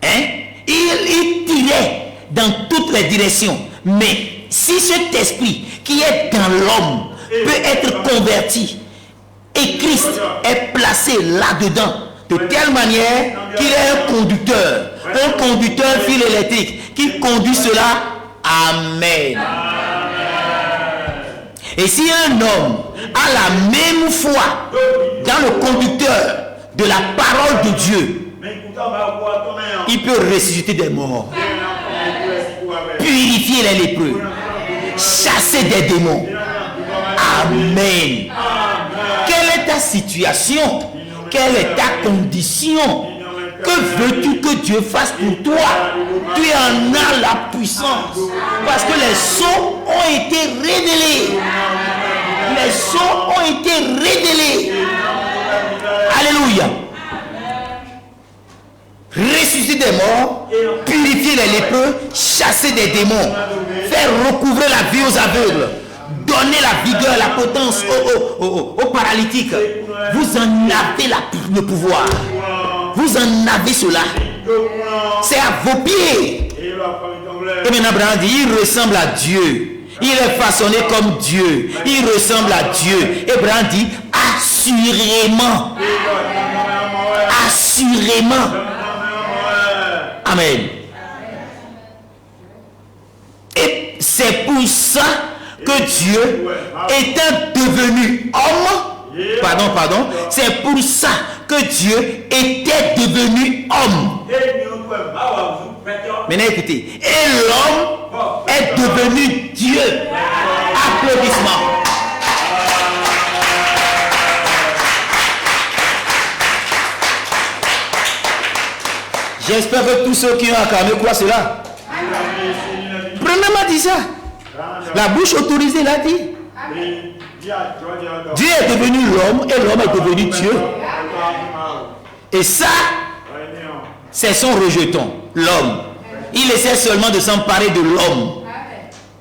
Speaker 2: Hein? Il tirait dans toutes les directions. Mais si cet esprit qui est dans l'homme peut être converti et Christ est placé là-dedans de telle manière qu'il est un conducteur fil électrique qui conduit cela. Amen. Et si un homme a la même foi dans le conducteur de la parole de Dieu, il peut ressusciter des morts, purifier les lépreux, chasser des démons. Amen. Quelle est ta situation? Quelle est ta condition? Que veux-tu que Dieu fasse pour toi? Tu en as la puissance. Parce que les sceaux ont été révélés. Les sceaux ont été révélés. Alléluia. Ressusciter des morts, purifier les lépreux, chasser des démons, faire recouvrer la vie aux aveugles, donner la vigueur, la potence aux paralytiques. Vous en avez le pouvoir. Vous en avez cela. C'est à vos pieds. Et maintenant, Abraham dit, il ressemble à Dieu. Il est façonné comme Dieu. Il ressemble à Dieu. Abraham dit, assurément. Assurément. Amen. Et c'est pour ça que Dieu, étant devenu homme, pardon, c'est pour ça que Dieu était devenu homme. Maintenant écoutez, et l'homme est devenu Dieu. Applaudissements. J'espère que tous ceux qui ont acclamé croient cela. Premièrement dit ça. La bouche autorisée l'a dit. Dieu est devenu l'homme et l'homme est devenu Dieu. Et ça, c'est son rejeton, l'homme. Il essaie seulement de s'emparer de l'homme.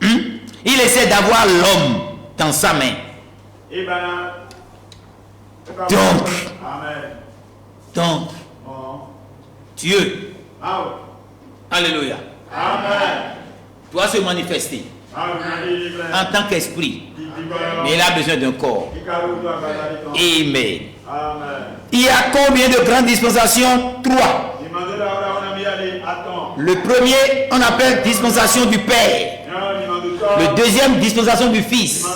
Speaker 2: Il essaie d'avoir l'homme dans sa main. Donc, Dieu, alléluia, doit se manifester en tant qu'esprit. Mais il a besoin d'un corps. Amen. Il y a combien de grandes dispensations? 3. Le premier, on appelle dispensation du Père. Le deuxième, dispensation du Fils.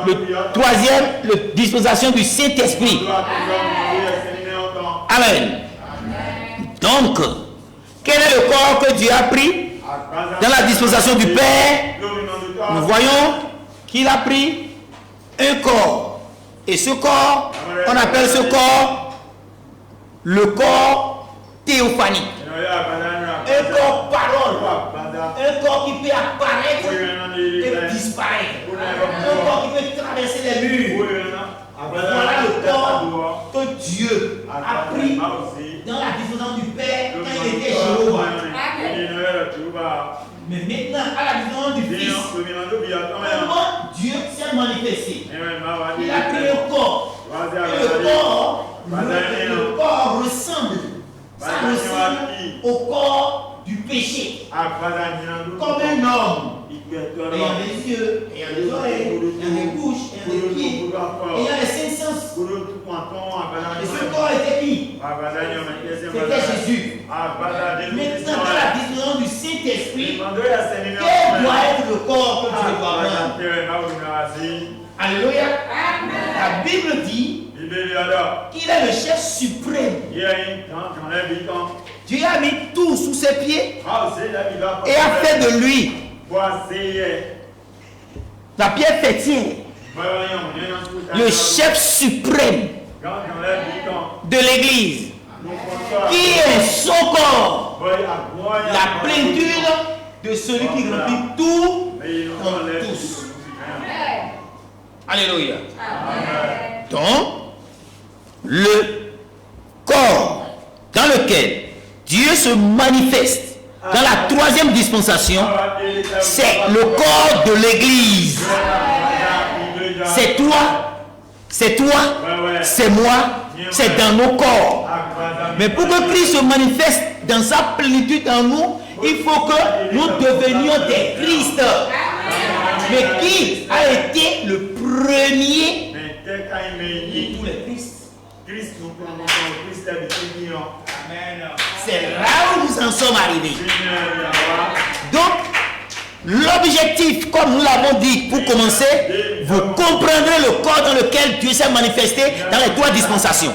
Speaker 2: Le troisième, dispensation du Saint-Esprit. Amen. Donc, quel est le corps que Dieu a pris dans la dispensation du Père? Nous voyons qu'il a pris un corps. Et ce corps, on appelle ce corps le corps théophanique. Un corps parole. Un corps qui peut apparaître et disparaître. Un corps qui peut traverser les murs. Voilà le corps que Dieu a pris dans la dispensation du Père quand il était Jéhovah. Mais maintenant, à la dispensation du Fils, comment Dieu s'est manifesté? Il a pris un corps. Et le corps ressemble. Ça ressemble au corps du péché. Comme un homme. Ayant des yeux, ayant des oreilles, ayant des bouches, ayant des pieds, ayant les 5 sens. Et ce corps était qui? C'était Jésus. Maintenant, dans la dispensation du Saint-Esprit, quel doit être le corps que Dieu doit avoir? Alléluia. La Bible dit qu'il est le chef suprême. Dieu a mis tout sous ses pieds et a fait de lui la pierre fêtière, le chef suprême de l'Église, qui est son corps, la plénitude de celui qui remplit tout en tous. Alléluia. Donc, le corps dans lequel Dieu se manifeste dans la troisième dispensation, c'est le corps de l'Église. C'est toi, c'est moi, c'est dans nos corps. Mais pour que Christ se manifeste dans sa plénitude en nous, il faut que nous devenions des Christ. Mais qui a été le premier de tous les Christ? C'est là où nous en sommes arrivés. Donc, l'objectif, comme nous l'avons dit pour commencer, vous comprendrez le corps dans lequel Dieu s'est manifesté dans les 3 dispensations.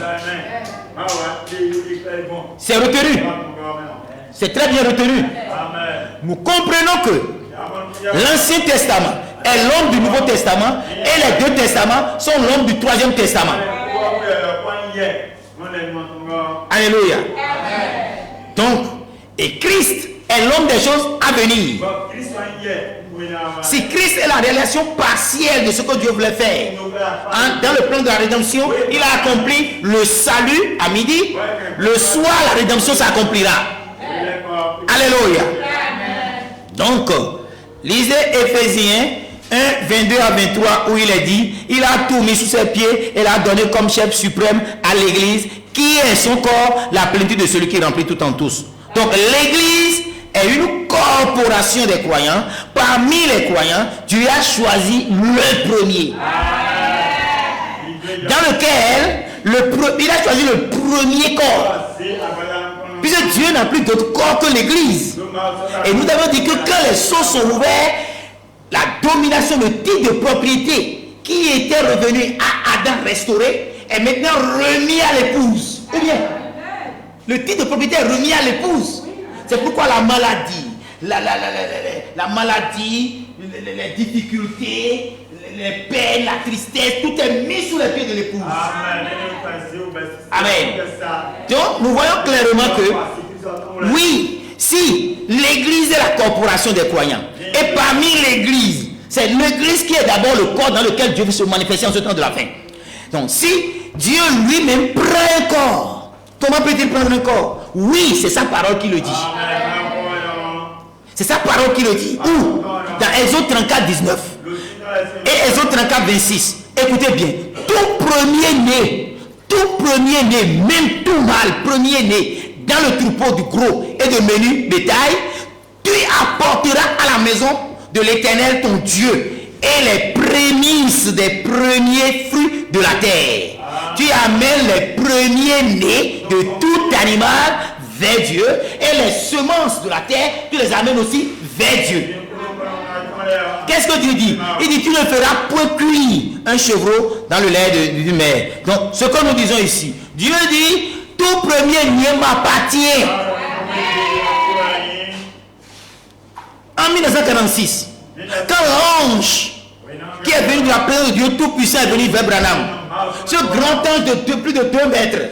Speaker 2: C'est retenu. C'est très bien retenu. Nous comprenons que l'Ancien Testament est l'homme du Nouveau Testament et les 2 testaments sont l'homme du 3e testament. Alléluia. Donc, et Christ est l'homme des choses à venir. Si Christ est la réalisation partielle de ce que Dieu voulait faire, dans le plan de la rédemption, il a accompli le salut à midi. Le soir, la rédemption s'accomplira. Alléluia. Donc, lisez Éphésiens 1, 22 à 23, où il est dit, il a tout mis sous ses pieds et l'a donné comme chef suprême à l'église, qui est son corps, la plénitude de celui qui remplit tout en tous. Donc, l'église est une corporation des croyants. Parmi les croyants, Dieu a choisi le premier. Dans lequel il a choisi le premier corps. Puisque Dieu n'a plus d'autre corps que l'église. Et nous avons dit que quand les sceaux sont ouverts, la domination, le titre de propriété qui était revenu à Adam restauré est maintenant remis à l'épouse. Ou bien, le titre de propriété est remis à l'épouse. C'est pourquoi la maladie, la maladie, les difficultés, les peines, la tristesse, tout est mis sous les pieds de l'épouse. Amen. Donc, nous voyons clairement que, oui, si l'église est la corporation des croyants, et parmi l'église, c'est l'église qui est d'abord le corps dans lequel Dieu veut se manifester en ce temps de la fin. Donc, si Dieu lui-même prend un corps, comment peut-il prendre un corps? Oui, c'est sa parole qui le dit. C'est sa parole qui le dit. Où? Dans Exode 34, 19. Et Exode 34, 26. Écoutez bien. Tout premier-né, même tout mâle, premier-né, dans le troupeau du gros et de menu bétail, tu apporteras à la maison de l'Éternel ton Dieu et les prémices des premiers fruits de la terre. Tu amènes les premiers-nés de tout animal vers Dieu et les semences de la terre, tu les amènes aussi vers Dieu. Qu'est-ce que Dieu dit? Il dit, tu ne feras point cuire un chevreau dans le lait du maire. Donc, ce que nous disons ici, Dieu dit, tout premier-né m'appartient. En 1946, quand l'ange qui est venu de la présence de Dieu Tout-Puissant est venu vers Branham, ce grand ange de plus de 2 mètres,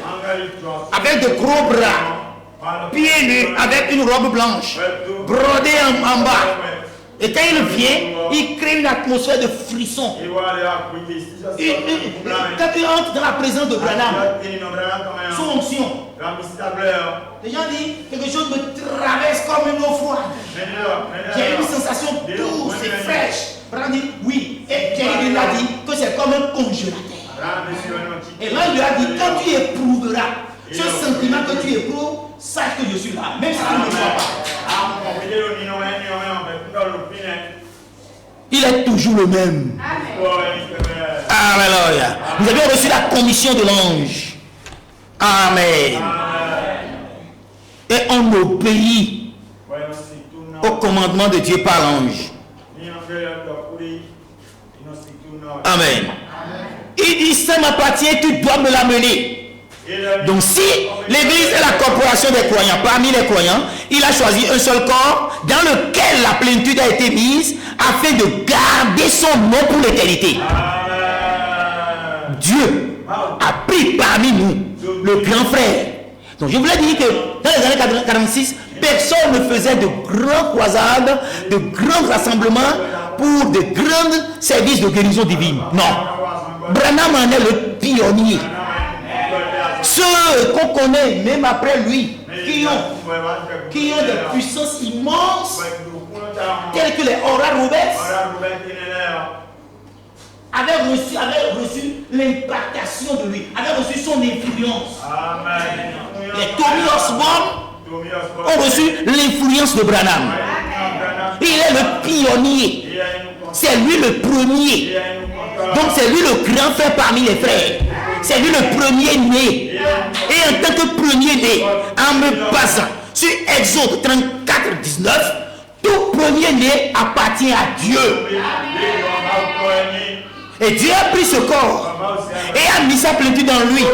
Speaker 2: avec de gros bras, pieds nus, avec une robe blanche, brodée en bas. Et quand il vient, il crée une atmosphère de frisson. Quand il entre dans la présence de Branham, sous onction, les gens disent quelque chose me traverse comme une eau froide. J'ai une sensation douce et fraîche. Branham dit oui. Et Jerry lui a dit que c'est comme un congélateur. Et là, il lui a dit quand tu éprouveras ce sentiment que tu éprouves, sache que je suis là, même si tu ne me vois pas. Il est toujours le même. Alléluia. Nous avons reçu la commission de l'ange. Amen. Et on obéit au commandement de Dieu par l'ange. Amen. Il dit, ça m'appartient, tu dois me l'amener. Donc si l'église est la corporation des croyants, parmi les croyants, il a choisi un seul corps dans lequel la plénitude a été mise afin de garder son nom pour l'éternité. Dieu a pris parmi nous le grand frère. Donc je voulais dire que dans les années 46, personne ne faisait de grands croisades, de grands rassemblements pour de grands services de guérison divine. Non. Branham en est le pionnier. Ceux qu'on connaît même après lui, qui ont des puissances immenses, telles que les Oral Roberts, avaient reçu l'impactation de lui, avaient reçu son influence. Les Tommy Osborne ont reçu l'influence de Branham. Il est le pionnier. C'est lui le premier. Donc c'est lui le grand frère parmi les frères. C'est lui le premier né. Et en tant que premier né, en me basant sur Exode 34, 19, tout premier né appartient à Dieu. Et Dieu a pris ce corps et a mis sa plénitude dans lui.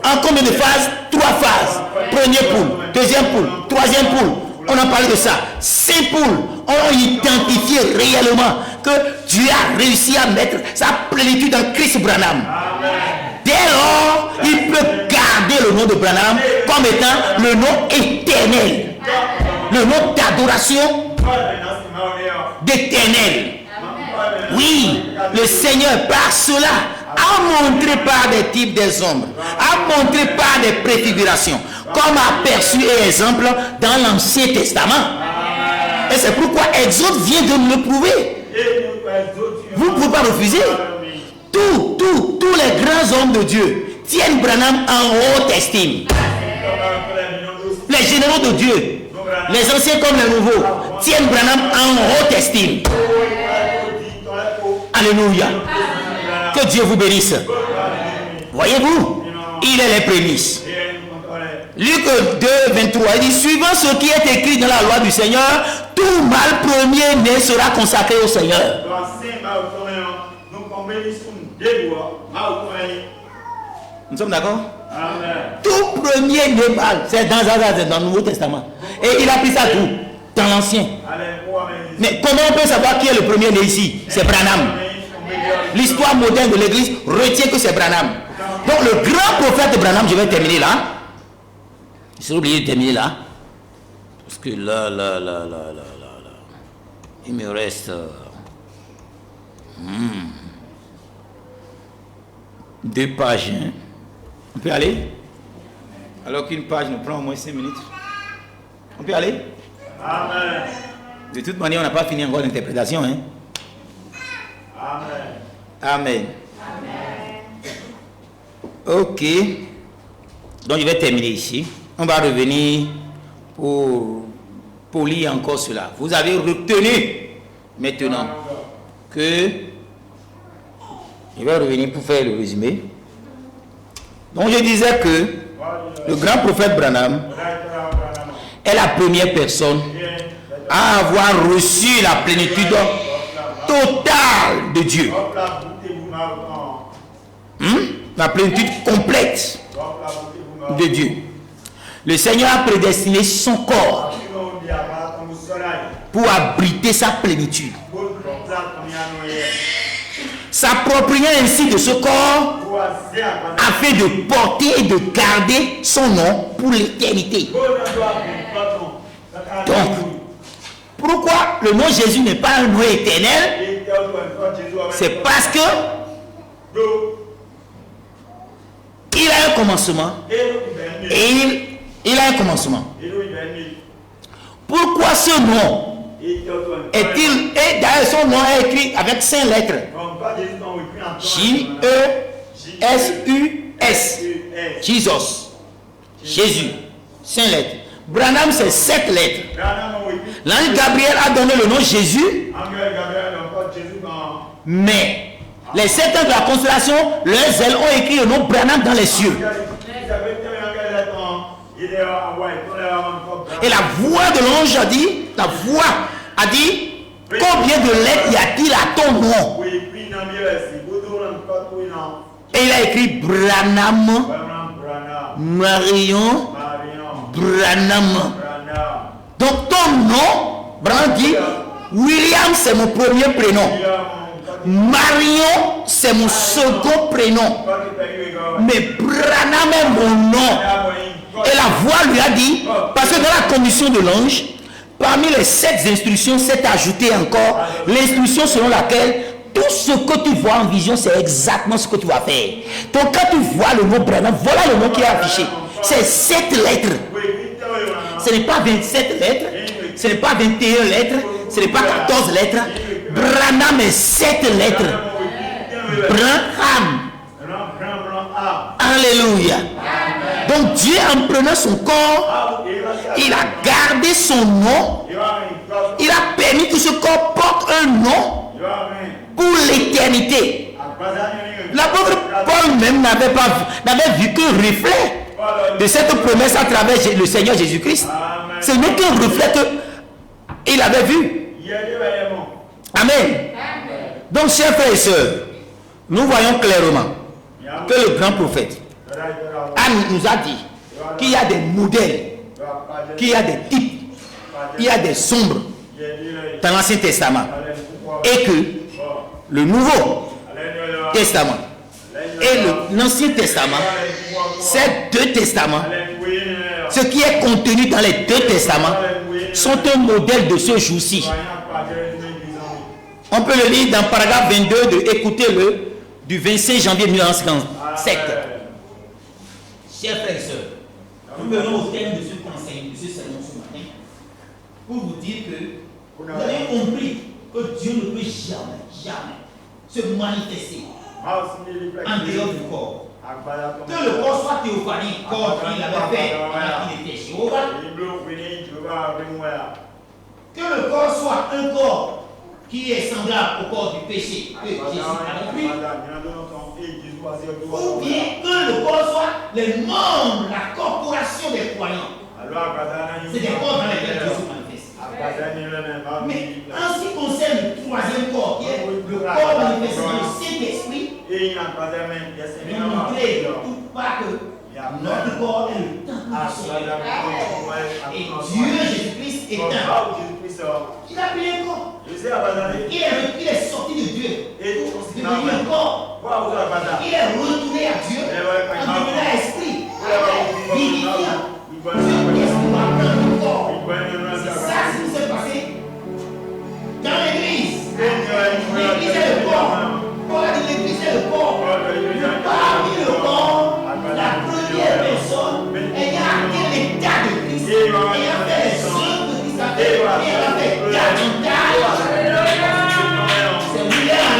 Speaker 2: En combien de phases? 3 phases. Première poule, deuxième poule, troisième poule. On a parlé de ça. 5 poules ont identifié réellement que Dieu a réussi à mettre sa plénitude dans Christ Branham. Dès lors, il peut garder garder le nom de Branham comme étant le nom éternel. Le nom d'adoration d'éternel. Oui, le Seigneur par cela a montré par des types des ombres, a montré par des préfigurations, comme aperçu et exemple dans l'Ancien Testament. Et c'est pourquoi Exode vient de nous le prouver. Vous ne pouvez pas refuser. Tous les grands hommes de Dieu tiennent Branham en haute estime. Les généraux de Dieu, les anciens comme les nouveaux, tiennent Branham en haute estime. Alléluia. Que Dieu vous bénisse. Voyez-vous, il est les prémices. Luc 2, 23, il dit, suivant ce qui est écrit dans la loi du Seigneur, tout mâle premier-né sera consacré au Seigneur. Nous sommes d'accord? Tout premier-né mâle, c'est dans le Nouveau Testament. Et il a pris ça tout, dans l'Ancien. Mais comment on peut savoir qui est le premier-né ici? C'est Branham. L'histoire moderne de l'Église retient que c'est Branham. Donc le grand prophète Branham, je vais terminer là. J'ai oublié de terminer là. Parce que là. Il me reste 2 pages. Hein. On peut aller? Alors qu'une page nous prend au moins 5 minutes. On peut aller? Amen. De toute manière, on n'a pas fini encore l'interprétation. Hein? Amen. Amen. Ok. Donc je vais terminer ici. On va revenir pour lire encore cela. Vous avez retenu maintenant que je vais revenir pour faire le résumé. Donc je disais que le grand prophète Branham est la première personne à avoir reçu la plénitude totale de Dieu. La plénitude complète de Dieu. Le Seigneur a prédestiné son corps pour abriter sa plénitude. S'appropriant ainsi de ce corps afin de porter et de garder son nom pour l'éternité. Donc, pourquoi le nom Jésus n'est pas un nom éternel? C'est parce que il a un commencement et il a un commencement. Pourquoi ce nom est-il, et d'ailleurs son nom est écrit avec 5 lettres, J-E-S-U-S, Jesus, Jésus, 5 lettres. Branham c'est 7 lettres. L'ange Gabriel a donné le nom Jésus, mais les 7 ans de la constellation, leurs ailes ont écrit le nom Branham dans les cieux. Et la voix de l'ange a dit, combien de lettres y a-t-il à ton nom? Et il a écrit Branham, Marion, Branham. Donc ton nom, Branham dit, William c'est mon premier prénom, Marion c'est mon second prénom, mais Branham est mon nom. Et la voix lui a dit, parce que dans la commission de l'ange, parmi les 7 instructions, s'est ajoutée encore l'instruction selon laquelle tout ce que tu vois en vision, c'est exactement ce que tu vas faire. Donc quand tu vois le mot Branham, voilà le nom qui est affiché. C'est 7 lettres. Ce n'est pas 27 lettres, ce n'est pas 21 lettres, ce n'est pas 14 lettres. Branham est 7 lettres. Branham. Alléluia. Donc Dieu, en prenant son corps, il a gardé son nom. Il a permis que ce corps porte un nom pour l'éternité. L'apôtre Paul même n'avait vu qu'un reflet de cette promesse à travers le Seigneur Jésus-Christ. Ce n'est qu'un reflet qu'il avait vu. Amen. Donc, chers frères et sœurs, nous voyons clairement que le grand prophète nous a dit qu'il y a des modèles, qu'il y a des types, qu'il y a des sombres dans l'Ancien Testament et que le Nouveau Testament et l'Ancien Testament, ces deux testaments, ce qui est contenu dans les deux testaments, sont un modèle de ce jour-ci. On peut le lire dans paragraphe 22 de écoutez-le du 25 janvier 1957. Chers frères et sœurs, nous venons au thème de ce conseil, de ce sermon ce matin, pour vous dire que vous avez compris que Dieu ne peut jamais se manifester en dehors du corps. Que le corps soit théophanique, corps qu'il avait fait quand il était Jéhovah. Que le corps soit un corps qui est semblable au corps du péché que Jésus a pris. Ou bien que le corps soit les membres, la corporation des croyants. C'est des corps dans lesquels Dieu se manifeste. Mais en ce qui concerne le troisième corps, qui est le corps manifesté dans le Saint-Esprit, nous montrer tout pas que notre corps est le temple du Seigneur. Et Dieu Jésus-Christ est un. Il a pris un corps. Il est sorti de Dieu. Devenu un corps. Il est retourné à Dieu en devenant esprit. Vivifiant. Dieu va prendre le corps. C'est ça ce qui s'est passé dans l'église. L'église est le corps. Paul a dit l'église est le corps. Parmi le corps, la première personne ayant atteint l'état de Christ, ayant fait les œuvres de Christ, ayant fait davantage, c'est William.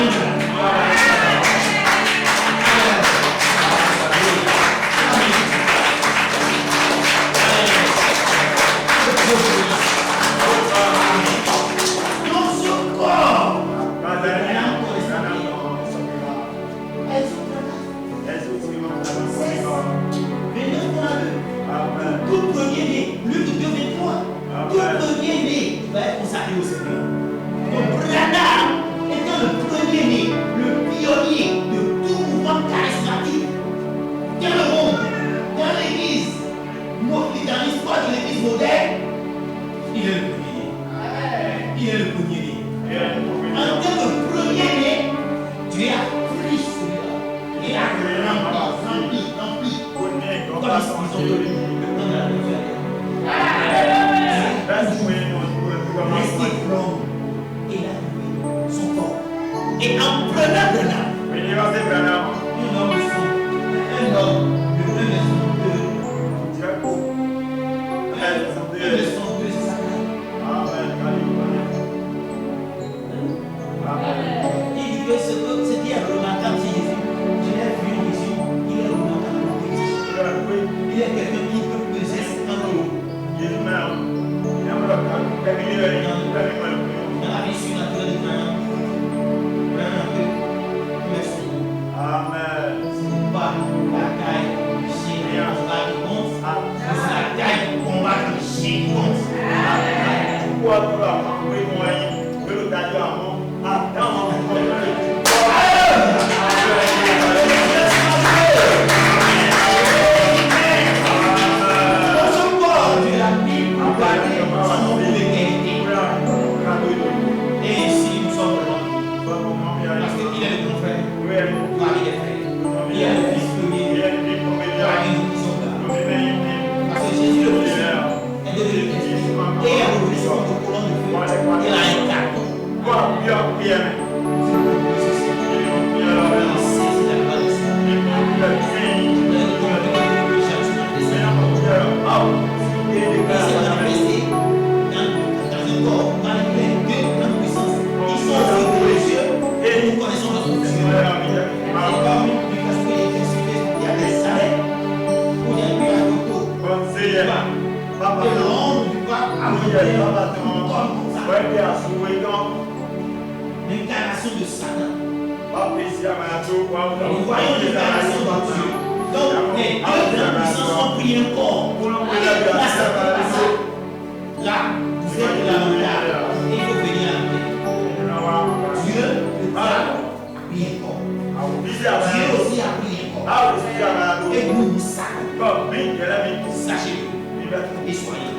Speaker 2: Dans ce corps, tout premier-né, Luc 2, 23, tout premier-né va être consacré au Seigneur. Donc Branham étant le premier-né, le pionnier de tout mouvement charismatique dans le monde, dans l'église, dans l'histoire de l'église moderne, il est le premier-né. Il est le premier-né. En tant que premier-né, Dieu a pris celui-là. Il a rempli. Comme ils ont donné. Rester l'homme et la nuit, son corps. Et en prenant Branham, un homme de un maison de c'est ça. Il dit que ce qui est remarquable chez Jésus, je l'ai vu en vision, il est remarquable en petit. Il est quelqu'un qui peut peser en haut. Dans la vie surnaturelle de Branham,
Speaker 1: Amen.
Speaker 2: ce n'est pas la taille du chien qui compte, mais c'est la taille du combat du chien qui compte. Et ici, nous sommes là. Parce qu'il est le confrère, parmi les frères. Il est le fils premier, parmi nous qui sommes là. Parce que Jésus le Christ est devenu le Christ. Et il est revenu sur notre colonne de feu. Il a un carton. C'est la balance. L'incarnation de Satan. Nous voyons l'incarnation de Dieu. Donc, les deux grandes puissances ont pris un corps. Là, vous êtes là, il faut venir à la paix. Dieu, le diable, a pris un corps. Dieu aussi a pris un corps. Et nous, nous savons. Sachez-le et soyez.